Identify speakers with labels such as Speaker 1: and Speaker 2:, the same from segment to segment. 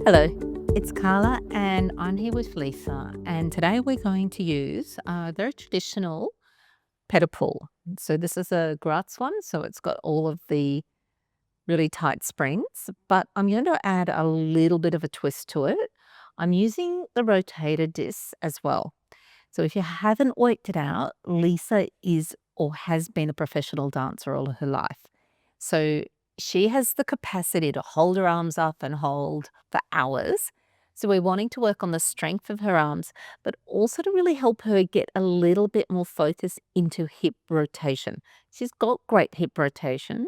Speaker 1: Hello, it's Carla and I'm here with Lisa. And today we're going to use their traditional Ped-a Pull. So this is a grass one, so it's got all of the really tight springs, but I'm going to add a little bit of a twist to it. I'm using the rotator discs as well. So if you haven't worked it out, Lisa is or has been a professional dancer all her life. So she has the capacity to hold her arms up and hold for hours. So we're wanting to work on the strength of her arms, but also to really help her get a little bit more focus into hip rotation. She's got great hip rotation,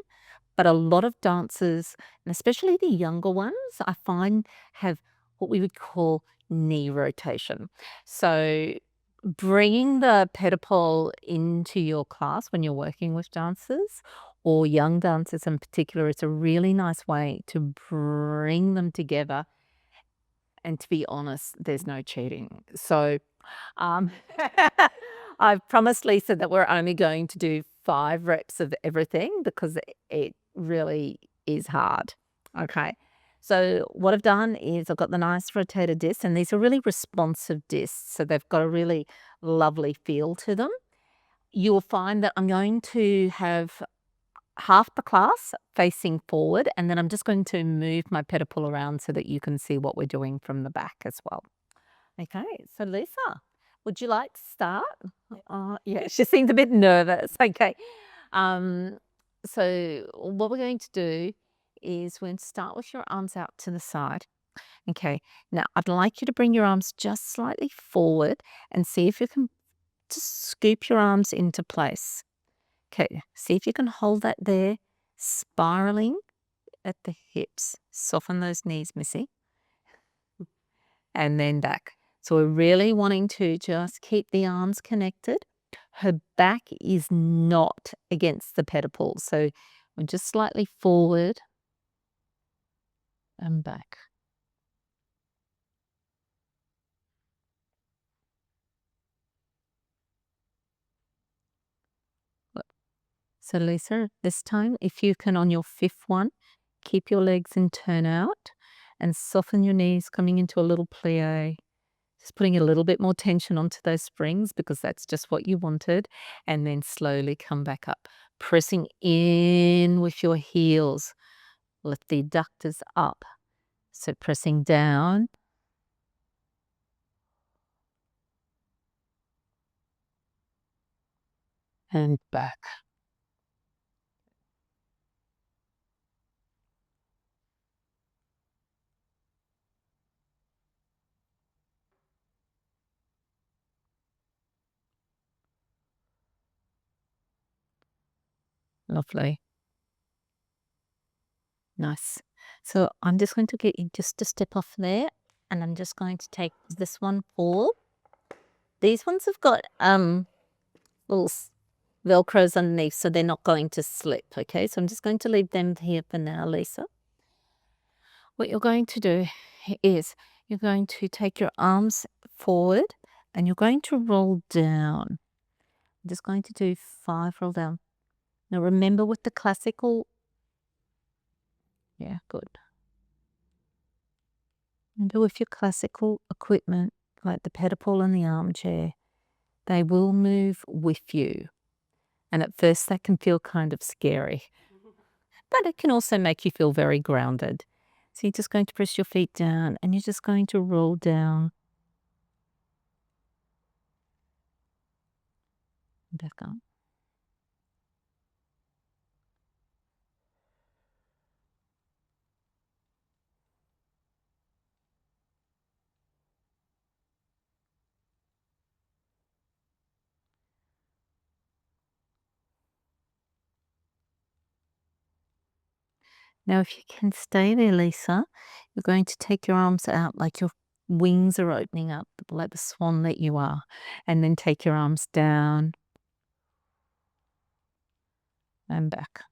Speaker 1: but a lot of dancers, and especially the younger ones, I find have what we would call knee rotation. So bringing the Ped-a-Pull into your class when you're working with dancers or young dancers in particular, it's a really nice way to bring them together. And to be honest, there's no cheating. So um, I've promised Lisa that we're only going to do 5 reps of everything because it really is hard. Okay. So what I've done is I've got the nice rotator discs, and these are really responsive discs. So they've got a really lovely feel to them. You'll find that I'm going to have half the class facing forward, and then I'm just going to move my Ped-a Pull around so that you can see what we're doing from the back as well. Okay, so Lisa, would you like to start? Yeah, she seems a bit nervous. Okay. Um, so what we're going to do is we're going to start with your arms out to the side. Okay. Now I'd like you to bring your arms just slightly forward and see if you can just scoop your arms into place. Okay. See if you can hold that there, spiraling at the hips. Soften those knees, Missy. And then back. So we're really wanting to just keep the arms connected. Her back is not against the Ped-a Pull. So we're just slightly forward and back. So Lisa, this time, if you can on your 5th one, keep your legs in turnout and soften your knees, coming into a little plie. Just putting a little bit more tension onto those springs because that's just what you wanted. And then slowly come back up, pressing in with your heels. Lift the adductors up. So pressing down and back. Lovely. Nice. So I'm just going to get you just to step off there, and I'm just going to take this one forward. These ones have got little Velcros underneath, so they're not going to slip, okay? So I'm just going to leave them here for now, Lisa. What you're going to do is you're going to take your arms forward and you're going to roll down. I'm just going to do 5 roll down. Now remember with the classical, yeah, good. Remember with your classical equipment, like the Ped-a Pull and the armchair, they will move with you. And at first that can feel kind of scary, but it can also make you feel very grounded. So you're just going to press your feet down and you're just going to roll down. Back up. Now, if you can stay there, Lisa, you're going to take your arms out like your wings are opening up, like the swan that you are, and then take your arms down and back.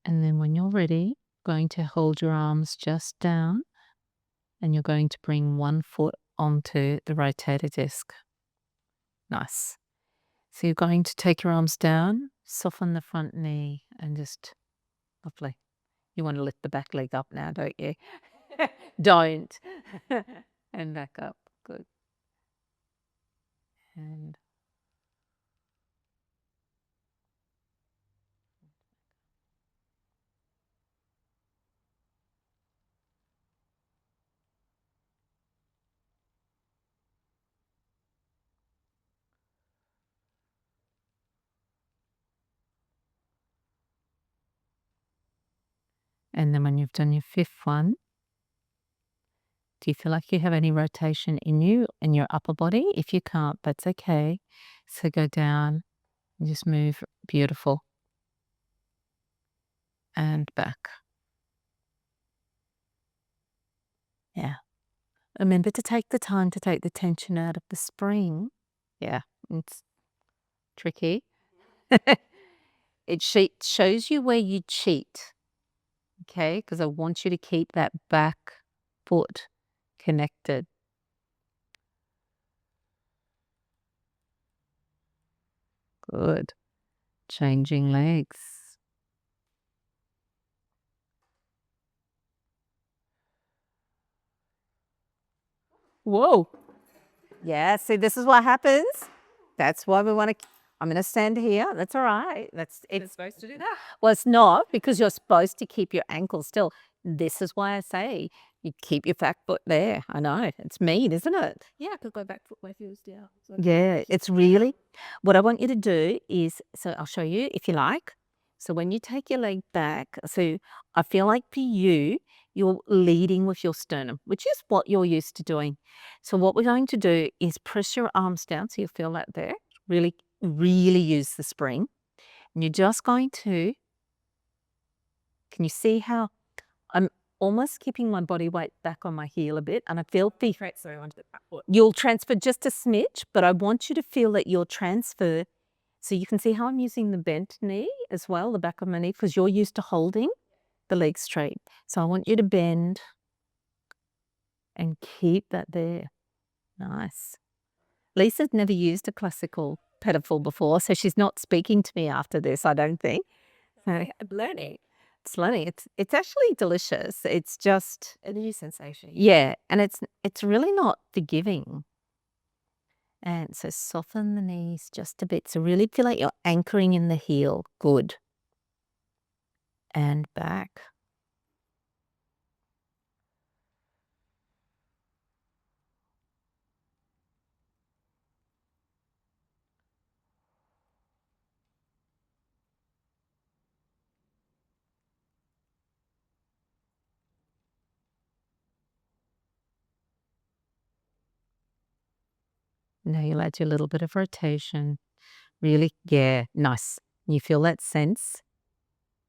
Speaker 1: And then when you're ready, going to hold your arms just down and you're going to bring one foot onto the rotator disc. Nice. So you're going to take your arms down, soften the front knee, and just lovely. You want to lift the back leg up now, don't you? Don't. And back up. Good. And then when you've done your fifth one, do you feel like you have any rotation in you, in your upper body? If you can't, that's okay. So go down and just move. Beautiful. And back. Yeah. Remember to take the time to take the tension out of the spring. Yeah, it's tricky. It shows you where you cheat, okay? Because I want you to keep that back foot connected. Good. Changing legs. Whoa. Yeah, see, this is what happens. That's why we want to. I'm going to stand here. That's all right. It's supposed to do that. Well, it's not because you're supposed to keep your ankle still. This is why I say you keep your back foot there. I know it's mean, isn't it?
Speaker 2: Yeah, I could go back foot where feels down. So
Speaker 1: Yeah, it's really. What I want you to do is, so I'll show you if you like. So when you take your leg back, so I feel like for you, you're leading with your sternum, which is what you're used to doing. So what we're going to do is press your arms down so you feel that there. Really, really use the spring. And you're just going to, can you see how I'm almost keeping my body weight back on my heel a bit, and I feel the
Speaker 2: transfer onto the back foot.
Speaker 1: you'll transfer just a smidge, but I want you to feel that you'll transfer. So you can see how I'm using the bent knee as well, the back of my knee, because you're used to holding the leg straight. So I want you to bend and keep that there. Nice. Lisa's never used a classical Ped-a Pull before, so she's not speaking to me after this, I don't think. So
Speaker 2: I'm learning.
Speaker 1: it's learning. It's actually delicious. It's just
Speaker 2: A new sensation.
Speaker 1: yeah, and it's really not forgiving. And so soften the knees just a bit. So really feel like you're anchoring in the heel. Good. And back. Now you'll add your little bit of rotation. Really, yeah, nice. You feel that sense?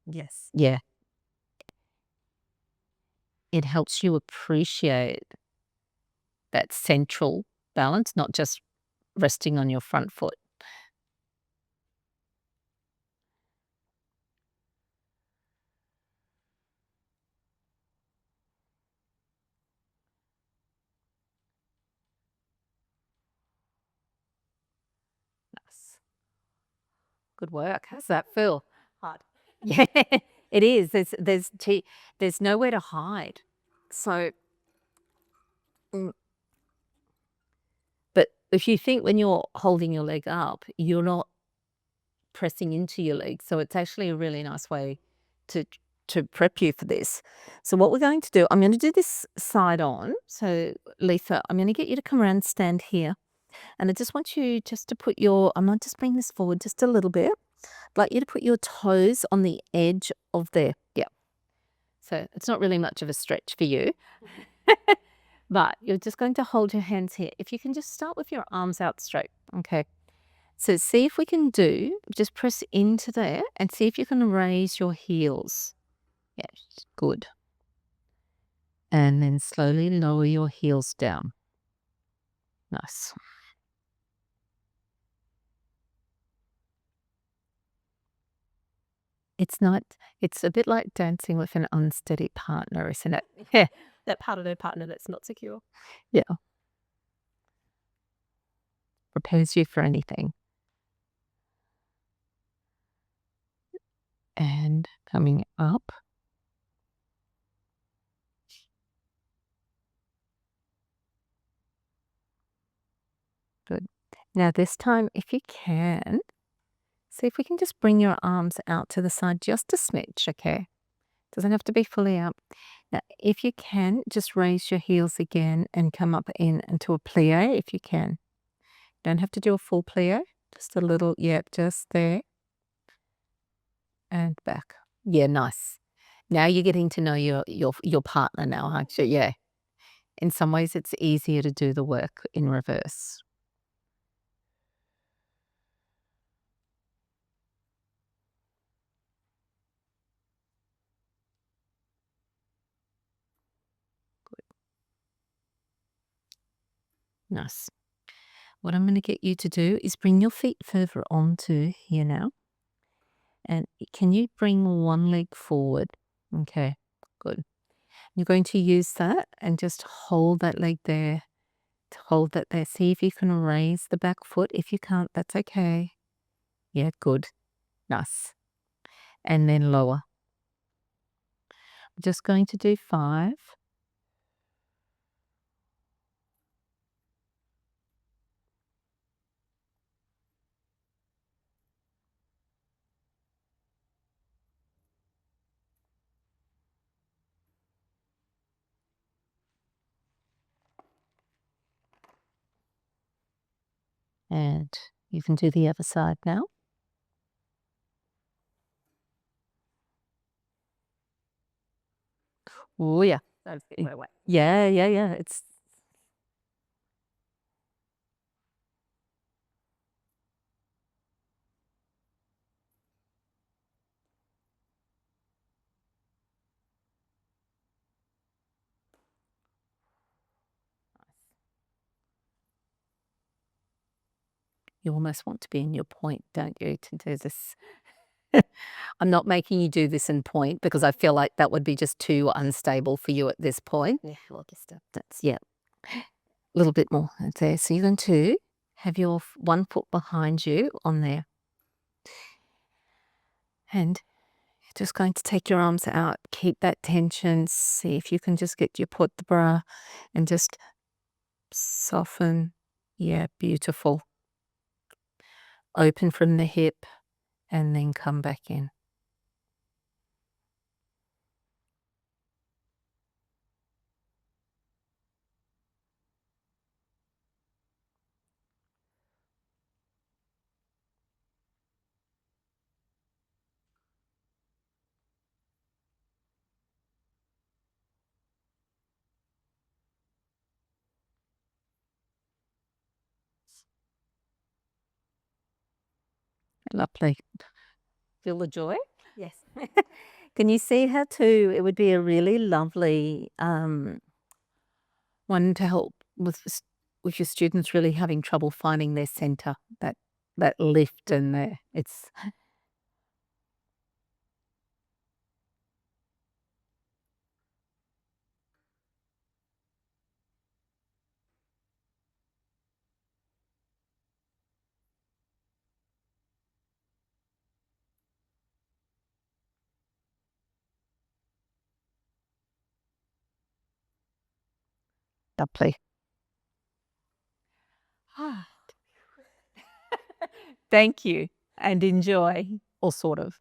Speaker 2: Yes.
Speaker 1: Yeah. It helps you appreciate that central balance, not just resting on your front foot. Nice. Good work. How's that feel?
Speaker 2: Hard.
Speaker 1: Yeah, it is. There's nowhere to hide. So, mm, but if you think when you're holding your leg up, you're not pressing into your leg. So it's actually a really nice way to to prep you for this. So what we're going to do, I'm going to do this side on. So Lisa, I'm going to get you to come around and stand here. And I just want you just to put your, I might just bring this forward just a little bit. I'd like you to put your toes on the edge of there. Yeah. So it's not really much of a stretch for you. But you're just going to hold your hands here. If you can just start with your arms out straight. Okay. So see if we can do, just press into there and see if you can raise your heels. Yes, good. And then slowly lower your heels down. Nice. It's not it's a bit like dancing with an unsteady partner, isn't it? Yeah.
Speaker 2: That part of their partner that's not secure.
Speaker 1: Yeah. Prepares you for anything. And coming up. Good. Now this time, if you can, see if we can just bring your arms out to the side just a smidge, okay? Doesn't have to be fully up. Now, if you can, just raise your heels again and come up into a plie if you can. Don't have to do a full plie, just a little, yep, just there. And back. Yeah, nice. Now you're getting to know your partner now, aren't you? Yeah. In some ways, it's easier to do the work in reverse. Nice. What I'm going to get you to do is bring your feet further onto here now. And can you bring one leg forward? Okay, good. You're going to use that and just hold that leg there. Hold that there. See if you can raise the back foot. If you can't, that's okay. Yeah, good. Nice. And then lower. I'm just going to do 5. And you can do the other side now. Oh, yeah.
Speaker 2: That's wait.
Speaker 1: Yeah, yeah, yeah. It's you almost want to be in your point, don't you, to do this? I'm not making you do this in point because I feel like that would be just too unstable for you at this point.
Speaker 2: Yeah, well, just
Speaker 1: That's, yeah, a little bit more. That's there. So you're going to have your one foot behind you on there. And you're just going to take your arms out, keep that tension, see if you can just get your put the bra and just soften. Yeah, beautiful. Open from the hip and then come back in. Lovely. Feel the joy?
Speaker 2: yes.
Speaker 1: Can you see how too it would be a really lovely one to help with your students really having trouble finding their center, that lift and it's lovely. Thank you and enjoy, or sort of.